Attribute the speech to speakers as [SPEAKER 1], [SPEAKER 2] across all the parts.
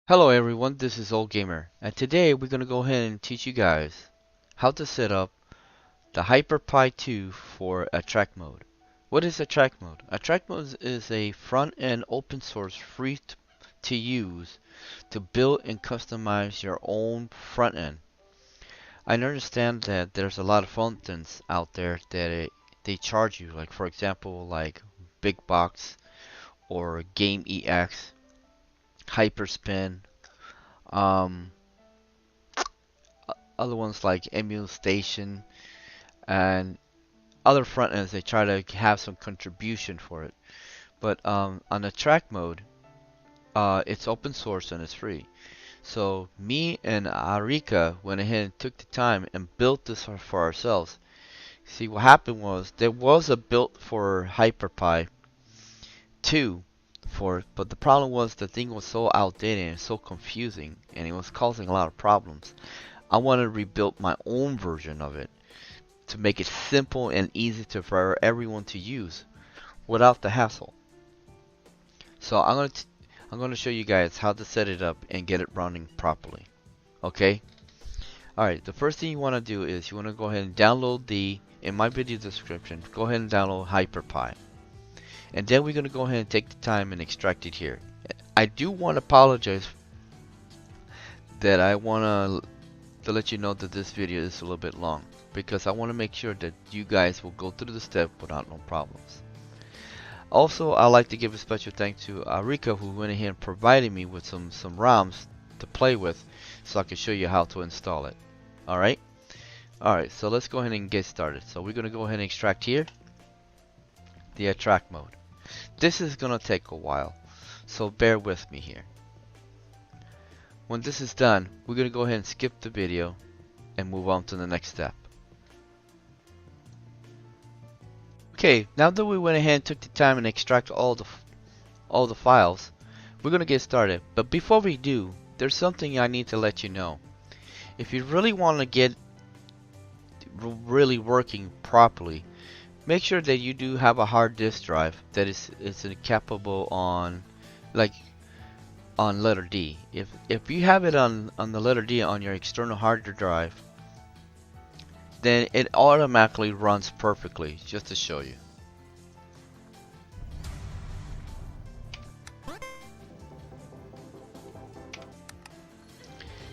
[SPEAKER 1] Hello everyone, this is OldGamer, and today we're going to go ahead and teach you guys how to set up the HyperPie 2 for attract mode. What is attract mode? Attract mode is a front-end open source free to use to build and customize your own front end. I understand that there's a lot of front ends out there that they charge you, like for example like Big Box or Game EX, Hyperspin, um, other ones like EmuStation and other front ends. They try to have some contribution for it, but on the track mode, it's open source and it's free. So me and Arika went ahead and took the time and built this for ourselves. See, what happened was there was a build for HyperPie 2 for it, but the problem was the thing was so outdated and so confusing, and it was causing a lot of problems. I wanted to rebuild my own version of it to make it simple and easy for everyone to use without the hassle. So I'm gonna show you guys how to set it up and get it running properly. Okay? Alright, the first thing you want to do is you want to go ahead and download in my video description, go ahead and download HyperPie. And then we're gonna go ahead and take the time and extract it here. I do want to apologize that I want to let you know that this video is a little bit long, because I want to make sure that you guys will go through the step without no problems. Also, I'd like to give a special thanks to Arika, who went ahead and provided me with some ROMs to play with so I can show you how to install it. Alright? Alright, so let's go ahead and get started. So we're going to go ahead and extract here the attract mode. This is going to take a while, so bear with me here. When this is done, we're going to go ahead and skip the video and move on to the next step. Okay, now that we went ahead and took the time and extract all the files, we're going to get started. But before we do, there's something I need to let you know. If you really want to get really working properly, make sure that you do have a hard disk drive that is capable on letter D. If you have it on the letter D on your external hard drive, then it automatically runs perfectly, just to show you.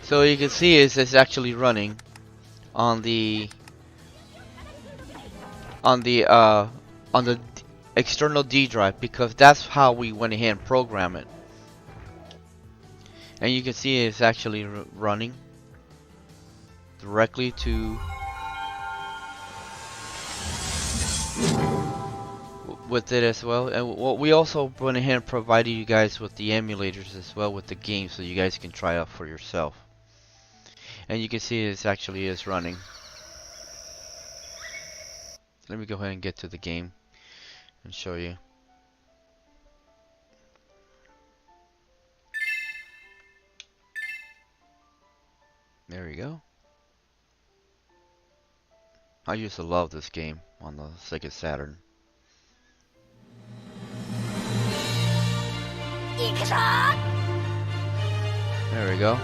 [SPEAKER 1] So you can see it's actually running on the external D drive, because that's how we went ahead and programmed it. And you can see it's actually running directly to with it as well. And what we also went ahead and provided you guys with the emulators as well with the game, so you guys can try out for yourself. And you can see it actually is running. Let me go ahead and get to the game and show you. There we go. I used to love this game on the Sega Saturn. There we go.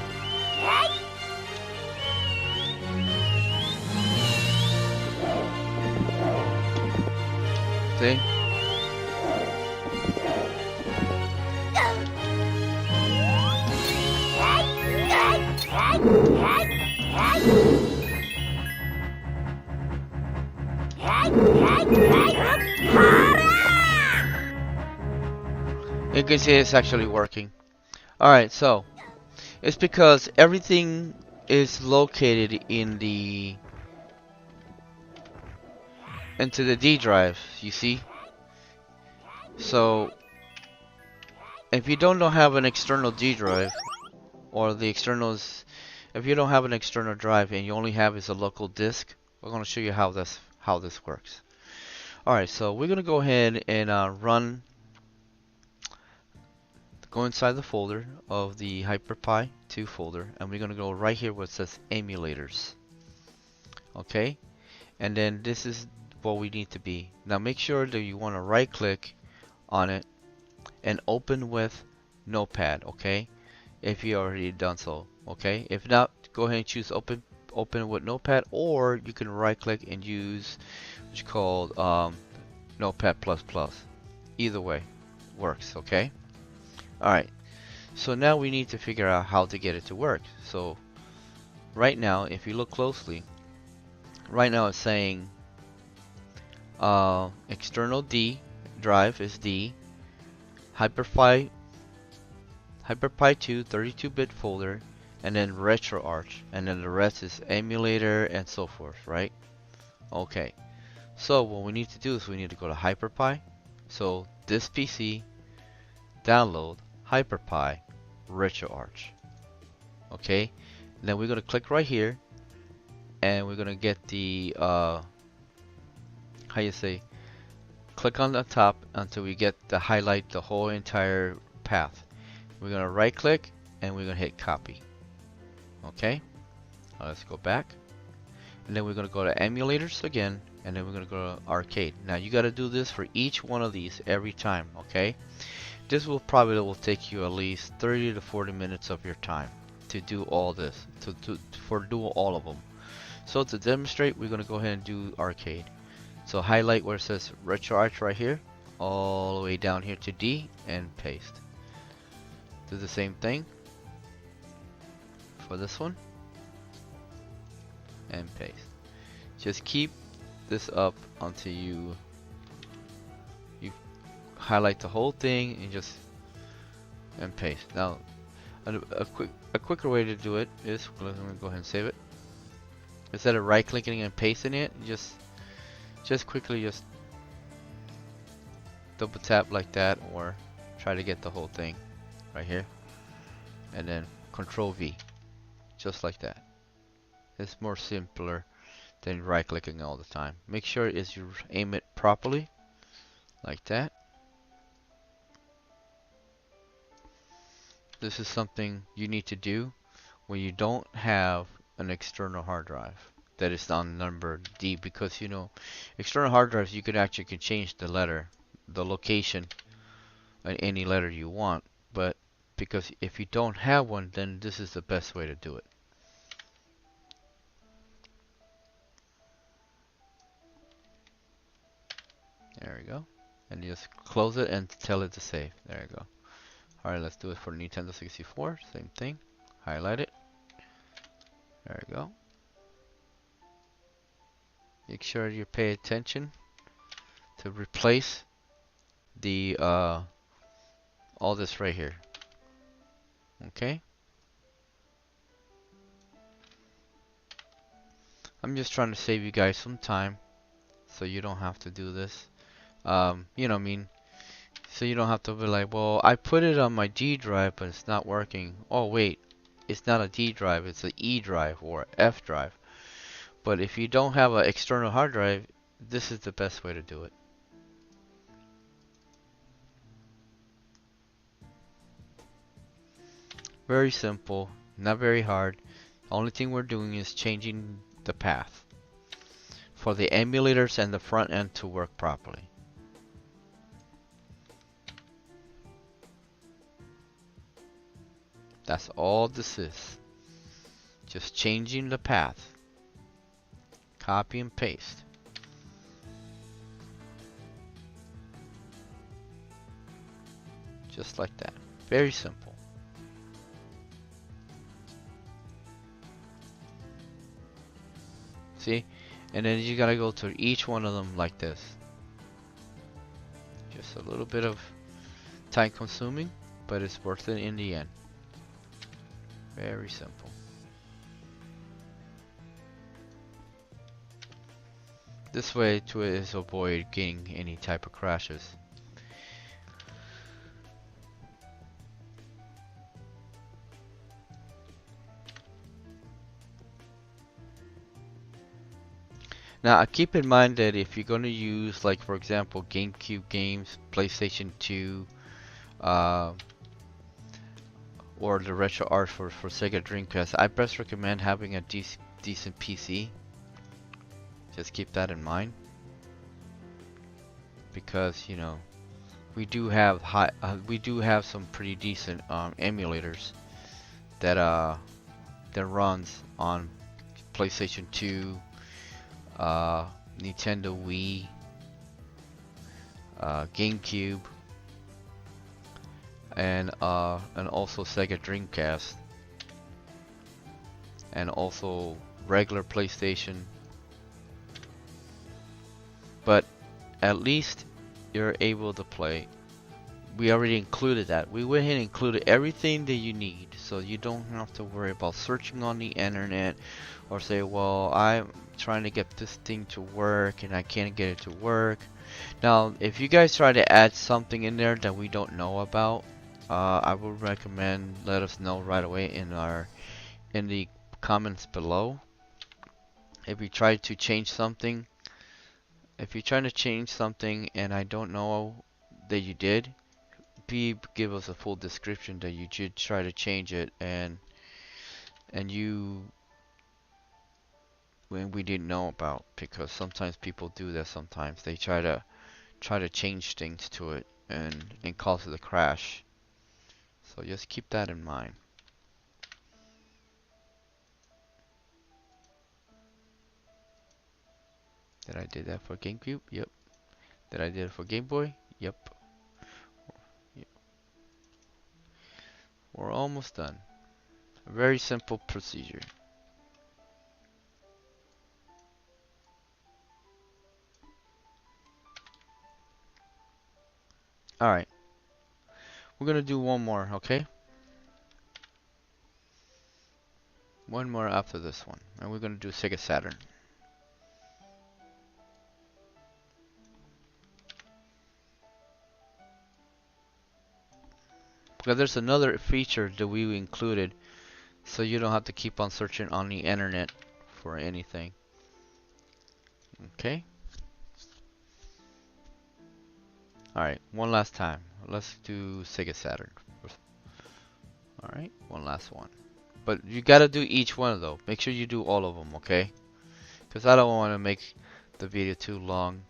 [SPEAKER 1] See? You can see it's actually working. Alright, so it's because everything is located into the D drive, you see. So if you don't have an external D drive, or the externals, if you don't have an external drive and you only have is a local disk, we're going to show you how this works. Alright, so we're going to go ahead and go inside the folder of the HyperPie 2 folder, and we're going to go right here where it says emulators. Okay, and then this is what we need to be. Now make sure that you want to right click on it and open with Notepad. Okay, if you already done so. Okay, if not, go ahead and choose open with Notepad, or you can right click and use what's called Notepad++. Either way works. Okay. All right. So now we need to figure out how to get it to work. So right now, if you look closely, right now it's saying external D drive is D, HyperPie 2 32-bit folder, and then RetroArch, and then the rest is emulator and so forth, right? Okay. So what we need to do is we need to go to HyperPie. So this PC, download HyperPie RetroArch. Okay. And then we're gonna click right here, and we're gonna get the how you say, click on the top until we get the highlight the whole entire path. We're gonna right click and we're gonna hit copy. Okay, let's go back, and then we're gonna go to emulators again, and then we're gonna go to arcade. Now you got to do this for each one of these every time. Okay, this will take you at least 30 to 40 minutes of your time to do all this, for do all of them. So to demonstrate, we're gonna go ahead and do arcade. So highlight where it says RetroArch right here, all the way down here to D, and paste. Do the same thing for this one, and paste. Just keep this up until you highlight the whole thing and paste. Now, a quicker way to do it is, let me go ahead and save it. Instead of right clicking and pasting it, just quickly double tap like that, or try to get the whole thing right here, and then Control V, just like that. It's more simpler than right clicking all the time. Make sure is you aim it properly, like that. This is something you need to do when you don't have an external hard drive that is on number D, because you know, external hard drives, you could actually change the letter, the location, any letter you want, but because if you don't have one, then this is the best way to do it. There we go. And you just close it and tell it to save. There you go. Alright, let's do it for Nintendo 64. Same thing. Highlight it. There you go. Make sure you pay attention to replace the all this right here. Okay. I'm just trying to save you guys some time, so you don't have to do this. You know what I mean? So you don't have to be like, well, I put it on my D drive, but it's not working. Oh wait, it's not a D drive, it's an E drive or F drive. But if you don't have an external hard drive, this is the best way to do it. Very simple, not very hard. The only thing we're doing is changing the path for the emulators and the front end to work properly. That's all this is. Just changing the path. Copy and paste. Just like that. Very simple. See? And then you gotta go to each one of them like this. Just a little bit of time consuming, but it's worth it in the end. Very simple. This way to is avoid getting any type of crashes. Now keep in mind that if you're going to use, like for example, GameCube games, PlayStation 2, or the RetroArch for Sega Dreamcast, I best recommend having a decent PC. Just keep that in mind, because you know we do have some pretty decent emulators that runs on PlayStation 2, Nintendo Wii, GameCube, and also Sega Dreamcast, and also regular PlayStation. But at least you're able to play. We already included that. We went ahead and included everything that you need, so you don't have to worry about searching on the internet or say, well, I'm trying to get this thing to work and I can't get it to work. Now, if you guys try to add something in there that we don't know about, I would recommend let us know right away in the comments below. If you try to change something, if you're trying to change something and I don't know that you did, give us a full description that you did try to change it and when we didn't know about, because sometimes people do that. Sometimes they try to change things to it and cause it a crash. So just keep that in mind. Did I do that for GameCube? Yep. Did I do it for Game Boy? Yep. We're almost done. A very simple procedure. Alright. We're gonna do one more, okay? One more after this one. And we're gonna do Sega Saturn. Because there's another feature that we included, so you don't have to keep on searching on the internet for anything. Okay? Alright, one last time. Let's do Sega Saturn. Alright, one last one. But you gotta do each one though. Make sure you do all of them, okay? Because I don't want to make the video too long.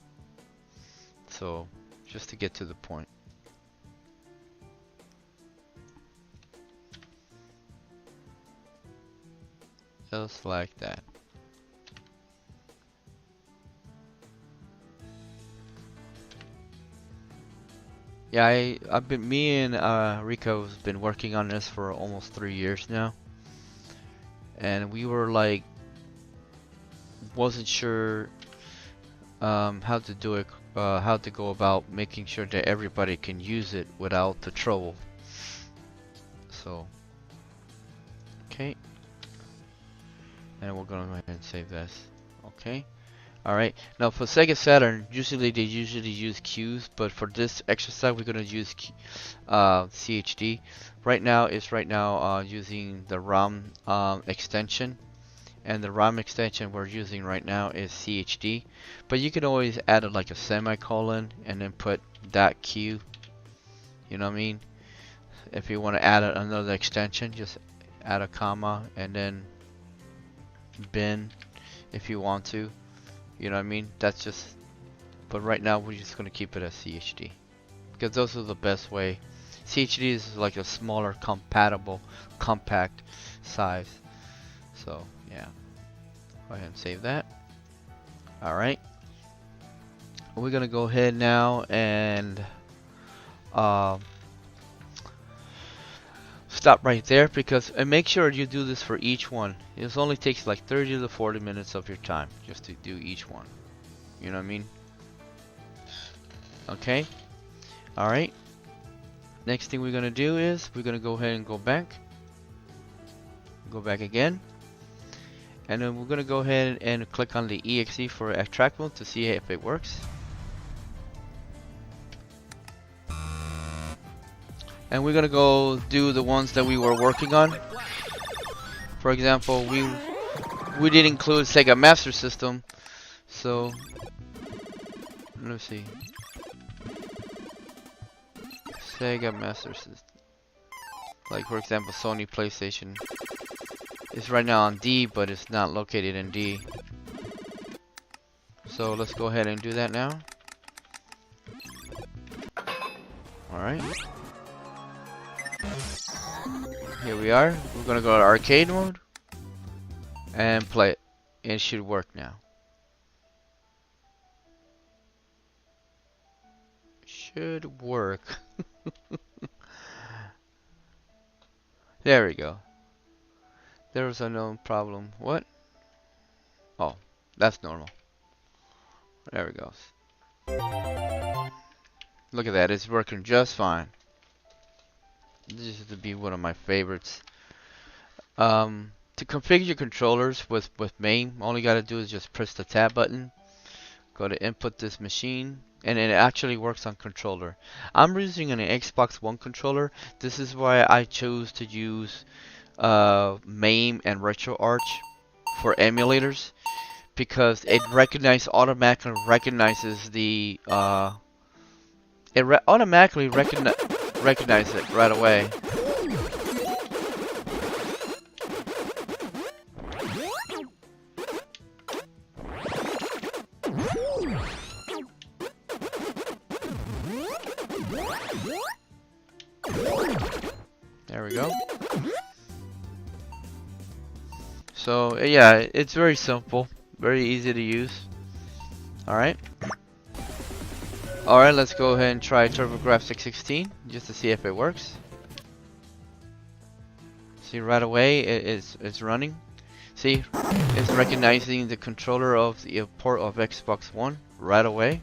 [SPEAKER 1] So, just to get to the point. Just like that. Yeah, me and Rico's been working on this for almost 3 years now. And we were like, wasn't sure how to do it, how to go about making sure that everybody can use it without the trouble. So, okay. And we're gonna go ahead and save this. Okay. Alright. Now for Sega Saturn, usually they use queues, but for this exercise we're gonna use CHD. Right now using the ROM extension, and the ROM extension we're using right now is CHD. But you can always add like a semicolon and then put .q. You know what I mean? If you want to add another extension, just add a comma and then bin if you want to. You know what I mean? That's just, but right now we're just going to keep it as CHD because those are the best way. CHD is like a smaller compact size. So yeah, go ahead and save that. Alright, we're going to go ahead now and stop right there, because and make sure you do this for each one. It only takes like 30 to 40 minutes of your time just to do each one. You know what I mean? Okay. Alright. Next thing we're going to do is we're going to go ahead and go back. Go back again. And then we're going to go ahead and click on the EXE for a track mode to see if it works. And we're gonna go do the ones that we were working on. For example, we did include Sega Master System, so let's see. Sega Master System, like for example, Sony PlayStation is right now on D, but it's not located in D. So let's go ahead and do that now. All right. Here we are. We're gonna go to arcade mode and play it. It should work now. Should work. There we go. There was a known problem. What? Oh, that's normal. There we go. Look at that. It's working just fine. This is to be one of my favorites. To configure your controllers with MAME, all you gotta do is just press the tab button, go to input this machine, and it actually works on controller. I'm using an Xbox One controller. This is why I chose to use MAME and RetroArch for emulators, because it automatically recognizes the automatically recognizes it right away. There we go. So yeah, it's very simple, very easy to use. Alright. Alright, let's go ahead and try TurboGrafx-16 just to see if it works. See, right away it's running. See, it's recognizing the controller of the port of Xbox One right away.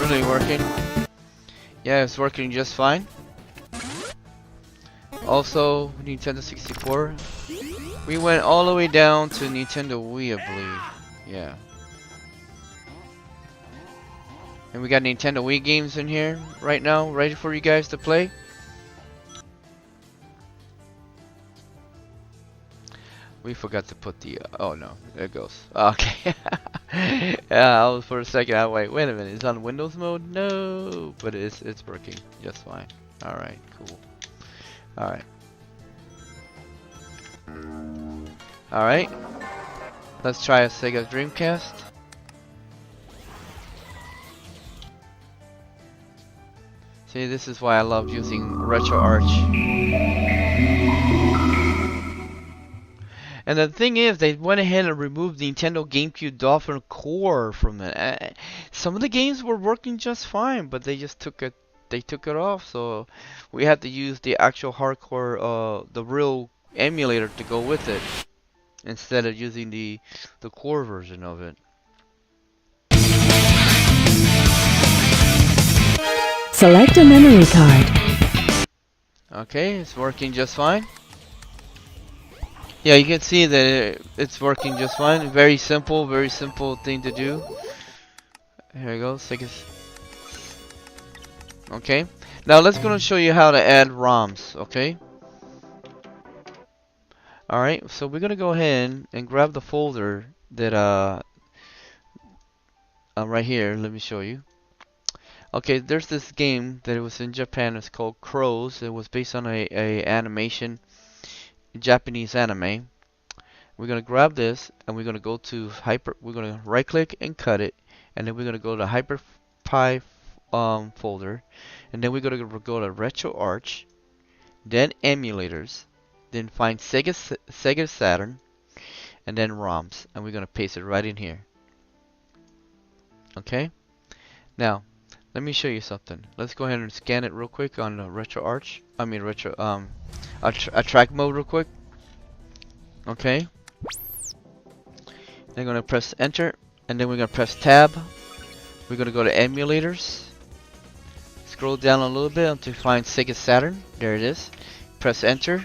[SPEAKER 1] Really working. Yeah, it's working just fine. Also, Nintendo 64. We went all the way down to Nintendo Wii, I believe. Yeah. And we got Nintendo Wii games in here right now, ready for you guys to play. We forgot to put the, oh no, there it goes. Okay. Yeah, I was for a second, wait a minute, it's on Windows mode? No, but it's working just fine. Alright, cool. Alright. Alright. Let's try a Sega Dreamcast. See, this is why I love using RetroArch. And the thing is, they went ahead and removed the Nintendo GameCube Dolphin core from it. Some of the games were working just fine, but they just took it. They took it off, so we had to use the actual hardcore, the real emulator to go with it, instead of using the core version of it.
[SPEAKER 2] Select a memory card.
[SPEAKER 1] Okay, it's working just fine. Yeah, you can see that it's working just fine. Very simple thing to do. Here we go. Okay. Now let's go and show you how to add ROMs. Okay. All right. So we're gonna go ahead and grab the folder that right here. Let me show you. Okay. There's this game that it was in Japan. It's called Crows. It was based on a animation. Japanese anime. We're gonna grab this and we're gonna go to we're gonna right click and cut it, and then we're gonna go to HyperPie folder, and then we're gonna go to RetroArch, then emulators, then find Sega Saturn, and then ROMs, and we're gonna paste it right in here. Okay. Now let me show you something. Let's go ahead and scan it real quick on RetroArch. I mean a track mode real quick. Okay. Then we're gonna press enter, and then we're gonna press tab. We're gonna go to emulators. scroll down a little bit until you find Sega Saturn. There it is. Press enter.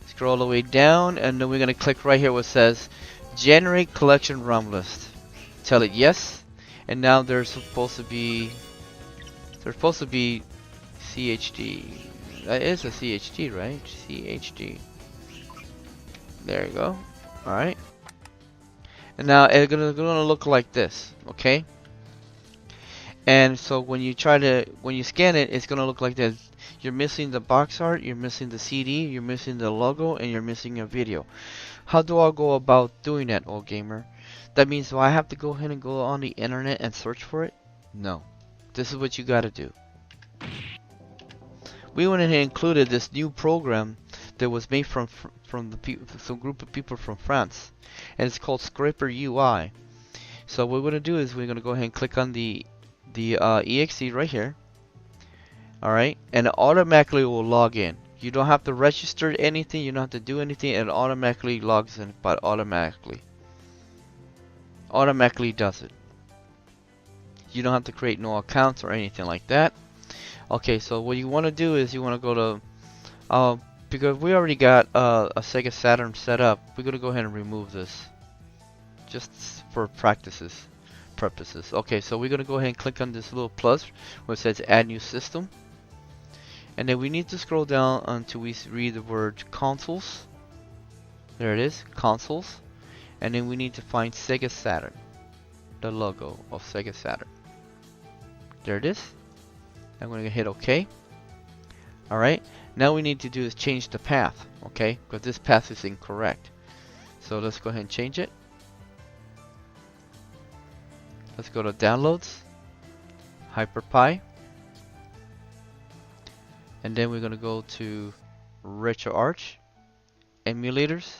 [SPEAKER 1] Scroll all the way down, and then we're going to click right here where it says generate collection ROM list. Tell it yes, and now there's supposed to be CHD. That is a CHD, right? CHD. There you go. Alright. And now it's gonna look like this, okay? And so when you scan it, it's gonna look like this. You're missing the box art, you're missing the CD, you're missing the logo, and you're missing a video. How do I go about doing that, OldGamer? That means do I have to go ahead and go on the internet and search for it? No. This is what you gotta do. We went ahead and included this new program that was made from some group of people from France, and it's called Scraper UI. So what we're gonna do is we're gonna go ahead and click on the exe right here. Alright, and it automatically will log in. You don't have to register anything, you don't have to do anything, it automatically logs in, but automatically does it. You don't have to create no accounts or anything like that. Okay, so what you want to do is you want to go to because we already got a Sega Saturn set up, we're gonna go ahead and remove this just for purposes. Okay, so we're gonna go ahead and click on this little plus where it says add new system, and then we need to scroll down until we read the word consoles. There it is, consoles, and then we need to find Sega Saturn, the logo of Sega Saturn. There it is. I'm gonna hit OK. Alright, now we need to do is change the path, okay? Because this path is incorrect. So let's go ahead and change it. Let's go to downloads, HyperPie, and then we're gonna go to RetroArch, emulators,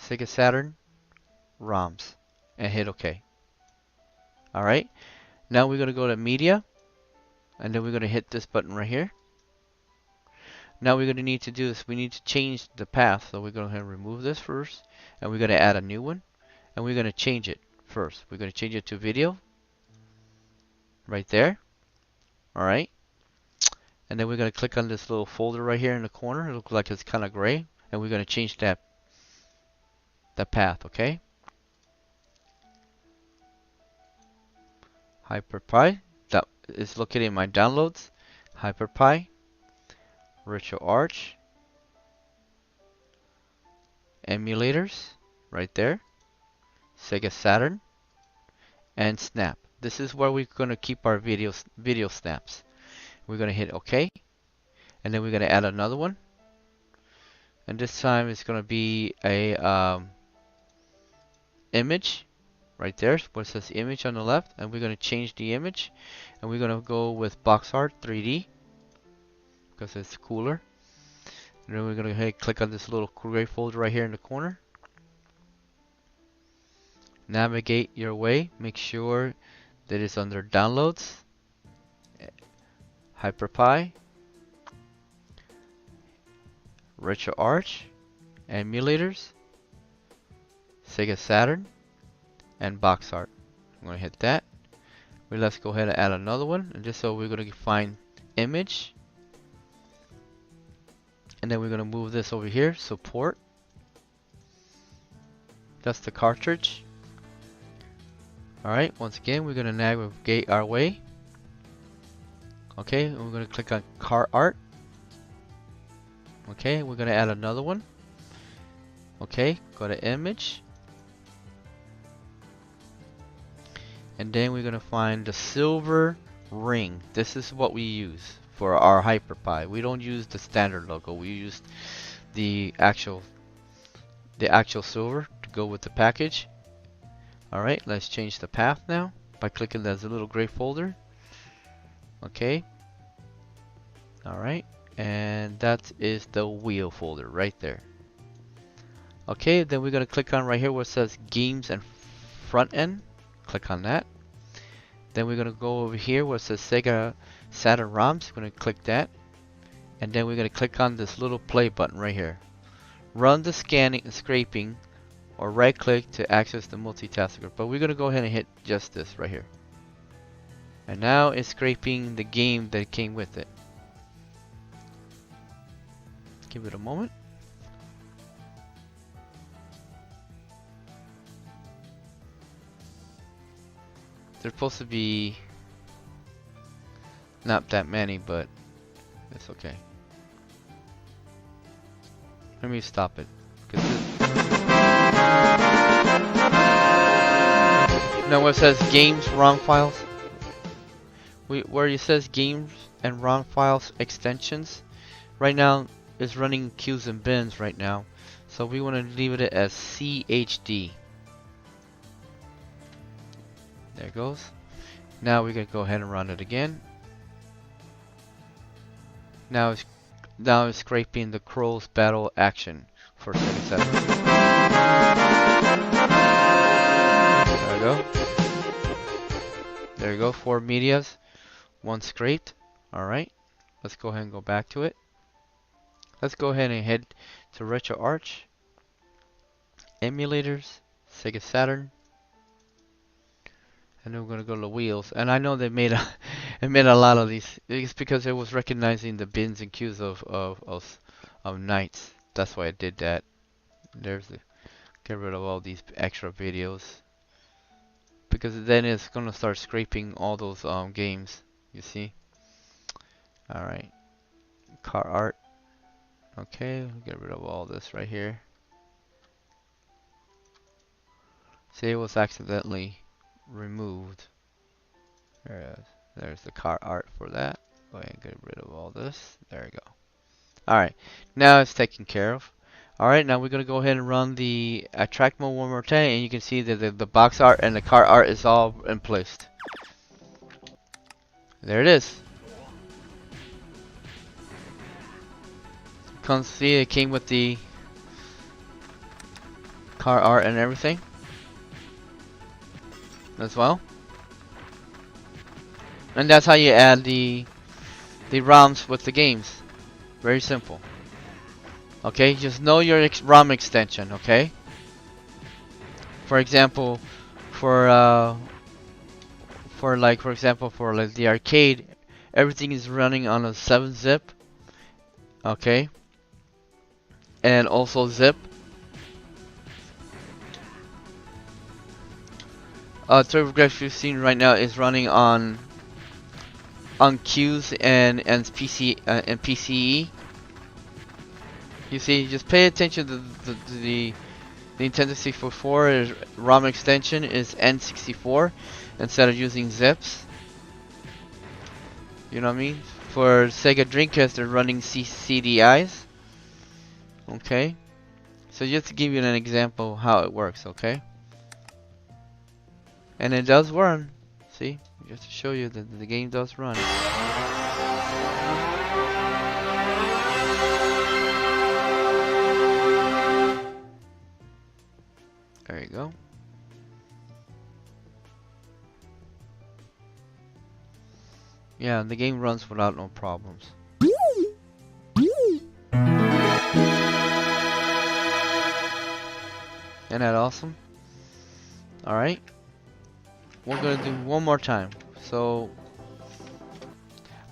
[SPEAKER 1] Sega Saturn, ROMs, and hit OK. Alright, now we're gonna go to media, and then we're gonna hit this button right here. Now we're gonna need to do this, we need to change the path, so we're gonna remove this first, and we're gonna add a new one, and we're gonna change it first. We're gonna change it to video, right there. Alright, and then we're gonna click on this little folder right here in the corner. It looks like it's kind of gray, and we're gonna change that path, okay? HyperPie, that is located in my downloads. HyperPie, RetroArch, emulators, right there, Sega Saturn, and Snap. This is where we're gonna keep our video snaps. We're gonna hit OK, and then we're gonna add another one, and this time it's gonna be a image. Right there, where it says image on the left, and we're going to change the image, and we're going to go with box art 3D because it's cooler. And then we're going to click on this little gray folder right here in the corner. Navigate your way, make sure that it's under downloads, HyperPie, RetroArch, emulators, Sega Saturn, and box art. I'm going to hit that. Let's go ahead and add another one, and just so we're going to find image, and then we're going to move this over here, support. That's the cartridge. Alright, once again we're going to navigate our way. Okay, and we're going to click on car art. Okay, we're going to add another one. Okay, go to image, and then we're going to find the silver ring. This is what we use for our HyperPie. We don't use the standard logo. We use the actual silver to go with the package. Alright, let's change the path now by clicking that little gray folder. Okay. Alright, and that is the wheel folder right there. Okay, then we're going to click on right here where it says games and front end. Click on that. Then we're going to go over here where it says Sega Saturn ROMs. We're going to click that. And then we're going to click on this little play button right here. Run the scanning and scraping, or right click to access the multitasker. But we're going to go ahead and hit just this right here. And now it's scraping the game that came with it. Give it a moment. There's supposed to be not that many, but it's okay. Let me stop it. Now where it says games ROM files, where it says games and ROM files extensions, right now is running queues and bins right now. So we want to leave it as CHD. There it goes. Now we can go ahead and run it again. Now it's scraping the Crow's Battle Action for 77. There we go. There you go. 4 medias, 1 scraped. Alright. Let's go ahead and go back to it. Let's go ahead and head to RetroArch, Emulators, Sega Saturn, and then we're gonna go to the wheels. And I know they made a lot of these. It's because it was recognizing the bins and queues of nights. That's why I did that. There's the get rid of all these extra videos, because then it's gonna start scraping all those games. You see? All right. Car art. Okay, get rid of all this right here. See, it was accidentally removed. There it is. There's the car art for that. Go ahead and get rid of all this. There we go. Alright, now it's taken care of. Alright, now we're going to go ahead and run the track mode one more time, and you can see that the box art and the car art is all in place. There it is. Come see, it came with the car art and everything as well. And that's how you add the ROMs with the games. Very simple. Okay, just know your ROM extension. Okay. For example, for example for the arcade, everything is running on a 7-zip. Okay. And also zip. TurboGrafx you've seen right now is running on queues and PCE. You see, just pay attention to the Nintendo 64 ROM extension is N64 instead of using zips. You know what I mean? For Sega Dreamcast, they're running CDIs. Okay, so just to give you an example of how it works. Okay, and it does run. See, just to show you that the game does run. There you go. Yeah, the game runs without no problems. Isn't that awesome? Alright. We're gonna do one more time. So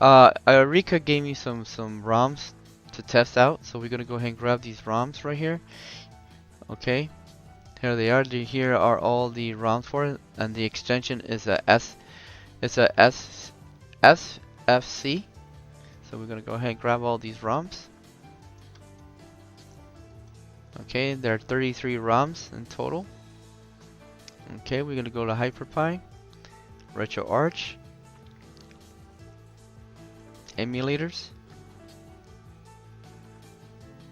[SPEAKER 1] Rika gave me some ROMs to test out. So we're gonna go ahead and grab these ROMs right here. Okay. Here they are. Here are all the ROMs for it, and the extension is SFC. So we're gonna go ahead and grab all these ROMs. Okay, there are 33 ROMs in total. Okay, we're gonna go to HyperPie, RetroArch, Emulators,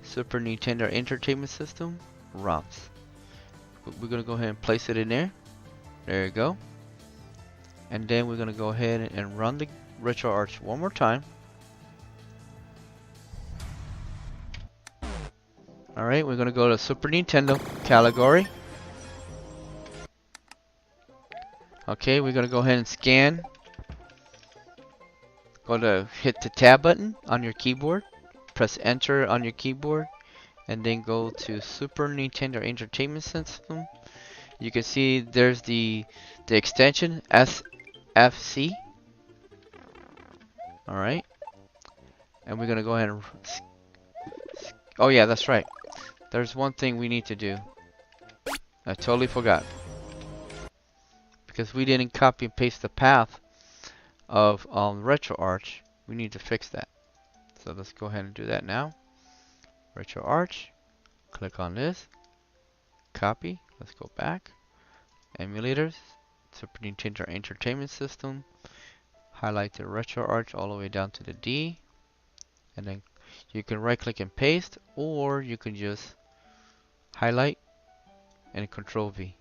[SPEAKER 1] Super Nintendo Entertainment System, ROMs. We're gonna go ahead and place it in there. There you go. And then we're gonna go ahead and run the RetroArch one more time. Alright, we're gonna go to Super Nintendo category. Okay, we're gonna go ahead and scan. Go to hit the tab button on your keyboard. Press enter on your keyboard. And then go to Super Nintendo Entertainment System. You can see there's the extension SFC. Alright. And we're gonna go ahead and... Oh yeah, that's right. There's one thing we need to do. I totally forgot. Because we didn't copy and paste the path of RetroArch. We need to fix that. So let's go ahead and do that now. RetroArch. Click on this. Copy. Let's go back. Emulators. Super Nintendo Entertainment System. Highlight the RetroArch all the way down to the D. And then you can right click and paste, or you can just highlight and Control V.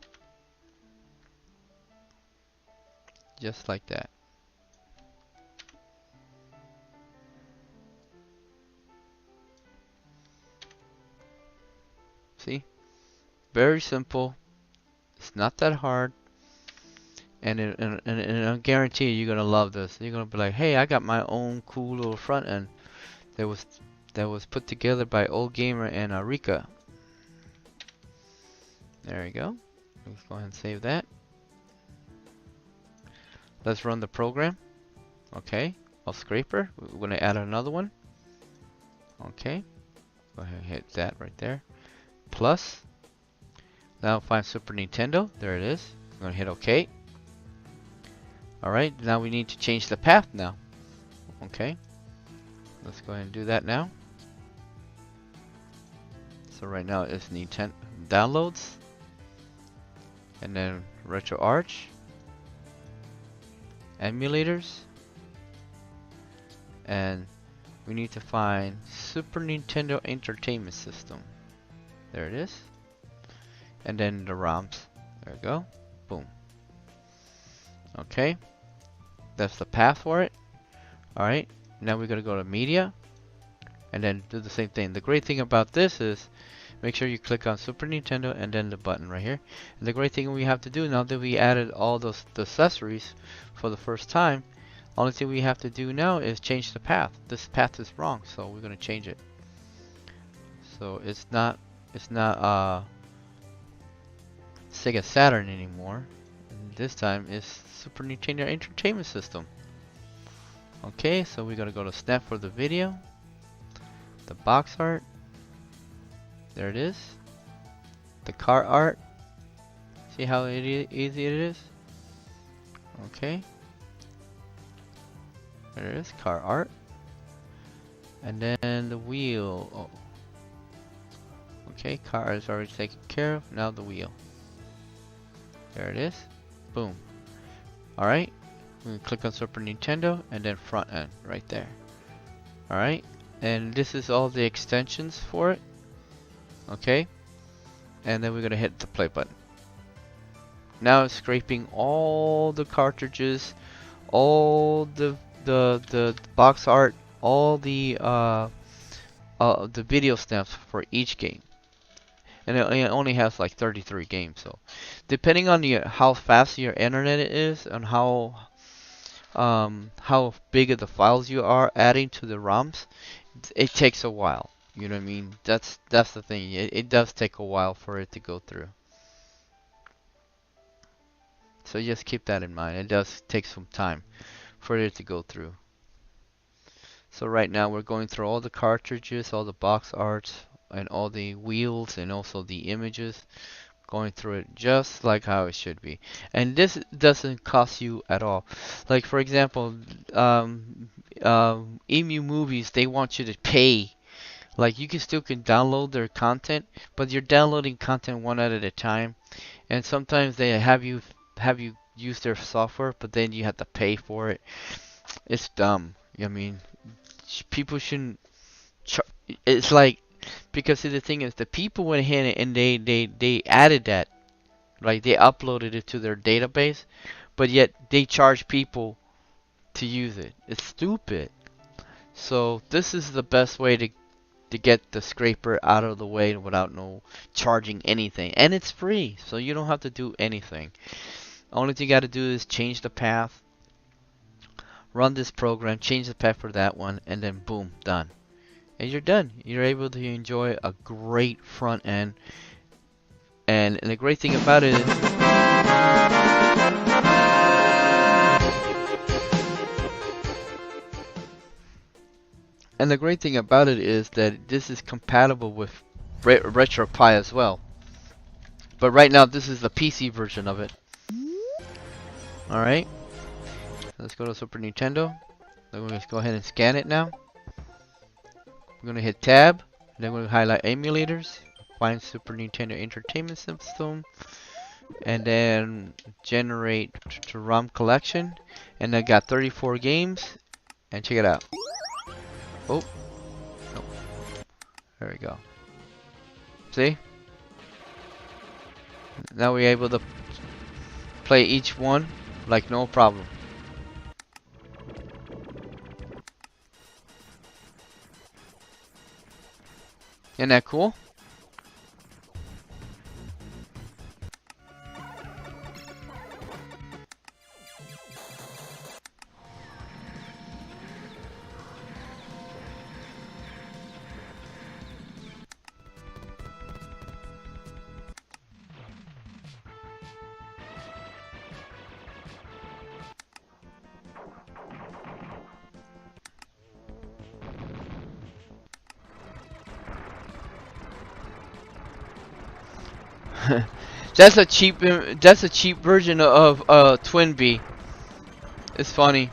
[SPEAKER 1] Just like that. See? Very simple. It's not that hard. And I guarantee you're gonna love this. You're gonna be like, hey, I got my own cool little front end that was put together by OldGamer and Rika. There we go. Let's go ahead and save that. Let's run the program. Okay. Of scraper. We're gonna add another one. Okay. Go ahead and hit that right there. Plus. Now find Super Nintendo. There it is. I'm gonna hit OK. Alright, now we need to change the path now. Okay. Let's go ahead and do that now. So right now it's Nintendo downloads. And then RetroArch. Emulators. And we need to find Super Nintendo Entertainment System. There it is. And then the ROMs. There we go. Boom. Okay. That's the path for it. Alright. Now we're going to go to Media. And then do the same thing. The great thing about this is make sure you click on Super Nintendo and then the button right here. And the great thing we have to do now that we added all those the accessories for the first time, only thing we have to do now is change the path. This path is wrong, so we're going to change it. So it's not Sega Saturn anymore. This time it's Super Nintendo Entertainment System. Okay, so we're gonna go to Snap for the video. The box art. There it is. The car art. See how easy it is? Okay. There it is, car art. And then the wheel. Oh. Okay, car art is already taken care of. Now the wheel. There it is. Boom. Alright. We can click on Super Nintendo and then front end right there. Alright. And this is all the extensions for it. Okay. And then we're going to hit the play button. Now it's scraping all the cartridges, all the box art, all the video snaps for each game. And it only has like 33 games, so depending on how fast your internet is and how big of the files you are adding to the ROMs, it takes a while. You know what I mean? That's the thing. It does take a while for it to go through. So just keep that in mind. It does take some time for it to go through. So right now we're going through all the cartridges, all the box arts, and all the wheels, and also the images. Going through it just like how it should be. And this doesn't cost you at all. Like for example, Emu Movies, they want you to pay. Like you can download their content, but you're downloading content one at a time. And sometimes they have you use their software, but then you have to pay for it. It's dumb. I mean, people shouldn't. It's like, because see, the thing is, the people went ahead and they added that, like they uploaded it to their database, but yet they charge people to use it. It's stupid. So this is the best way to get the scraper out of the way without no charging anything, and it's free, so you don't have to do anything. Only thing you got to do is change the path, run this program, change the path for that one, and then boom, done. And you're done. You're able to enjoy a great front end. And the great thing about it is, And the great thing about it is that this is compatible with RetroPie as well. But right now, this is the PC version of it. Alright. Let's go to Super Nintendo. Let's go ahead and scan it now. We're going to hit Tab. Then we're going to highlight emulators. Find Super Nintendo Entertainment System. And then generate to ROM collection. And I got 34 games. And check it out. Oh. No. There we go. See? Now we're able to play each one like no problem. Isn't that cool? That's a cheap version of Twin Bee. It's funny.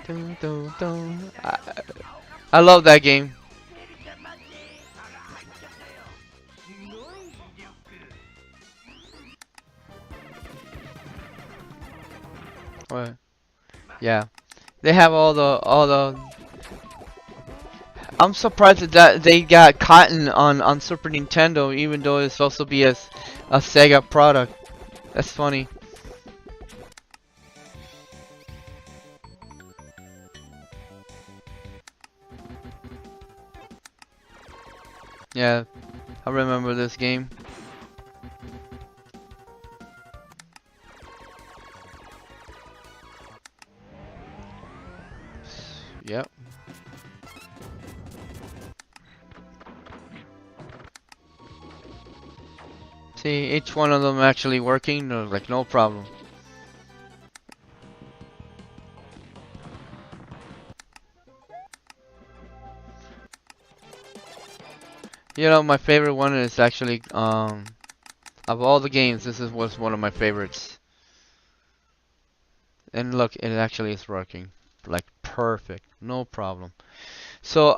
[SPEAKER 1] Dun, dun, dun. I love that game. What? Yeah, they have all the. I'm surprised that they got cotton on Super Nintendo, even though it's supposed to be a Sega product. That's funny. Yeah, I remember this game. Yep. See, each one of them actually working, like no problem. You know, my favorite one is actually, of all the games, was one of my favorites. And look, it actually is working. Like, perfect. No problem. So,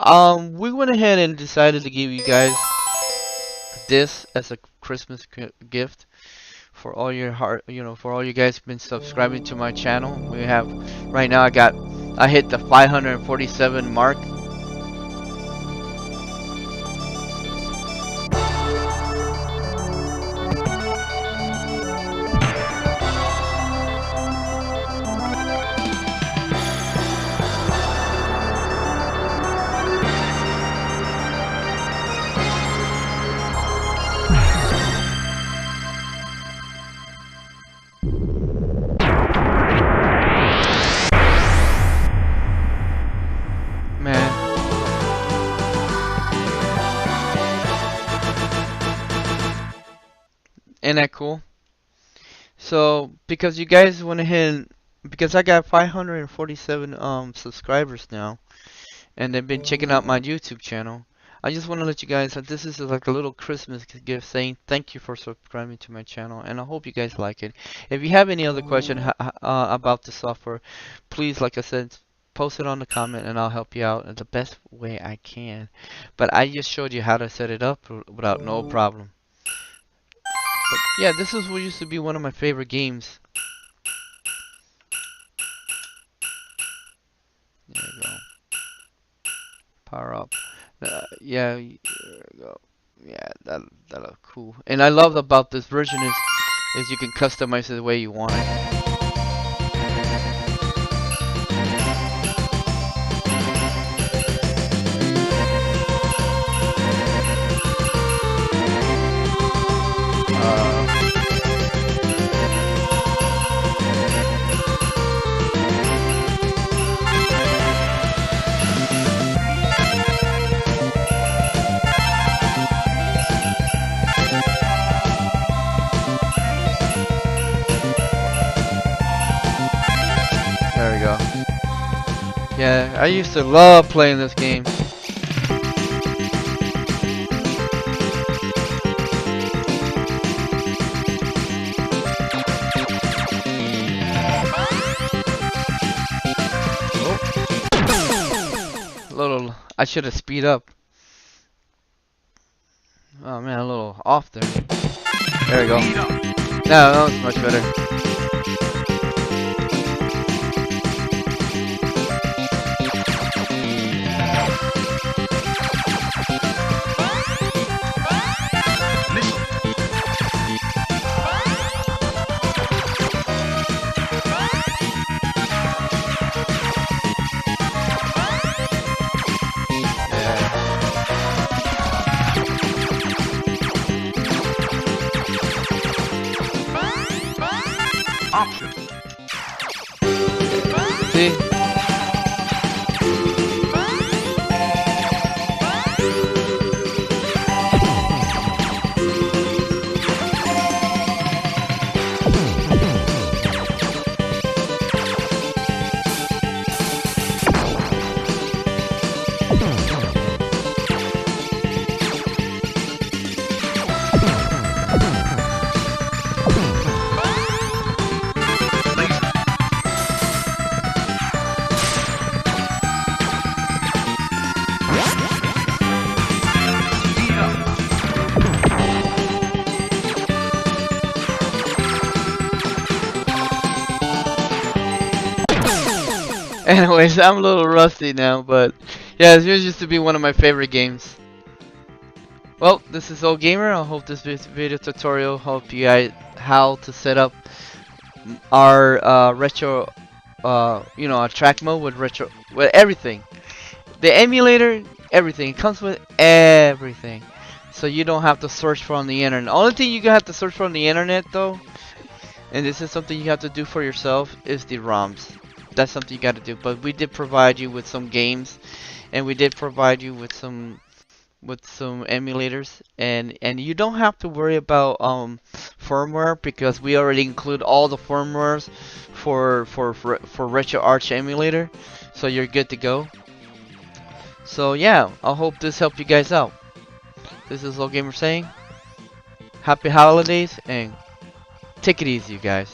[SPEAKER 1] we went ahead and decided to give you guys this as a Christmas gift for all your for all you guys who've been subscribing to my channel. We have, right now I hit the 547 mark. Isn't that cool? So, because you guys went ahead and, because I got 547 subscribers now, and they've been checking out my YouTube channel, I just want to let you guys know this is like a little Christmas gift saying thank you for subscribing to my channel, and I hope you guys like it. If you have any other question about the software, please, like I said, post it on the comment and I'll help you out in the best way I can. But I just showed you how to set it up without no problem. But yeah, this is what used to be one of my favorite games. There we go. Power up. Yeah, there we go. Yeah, that looks cool. And I love about this version is you can customize it the way you want it. Yeah, I used to love playing this game. Little, I should have speed up. Oh man, a little off there. There we go. No, that was much better.
[SPEAKER 3] Options.
[SPEAKER 1] See? Anyways, I'm a little rusty now, but yeah, this used to be one of my favorite games. Well, this is OldGamer. I hope this video tutorial helped you guys how to set up our retro, our track mode with retro, with everything. The emulator, everything. It comes with everything. So you don't have to search for on the internet. The only thing you have to search for on the internet though, and this is something you have to do for yourself, is the ROMs. That's something you got to do. But we did provide you with some games, and we did provide you with some emulators, and you don't have to worry about firmware, because we already include all the firmwares for Retro Arch emulator, so you're good to go. So yeah, I hope this helped you guys out. This is OldGamer saying happy holidays and take it easy, you guys.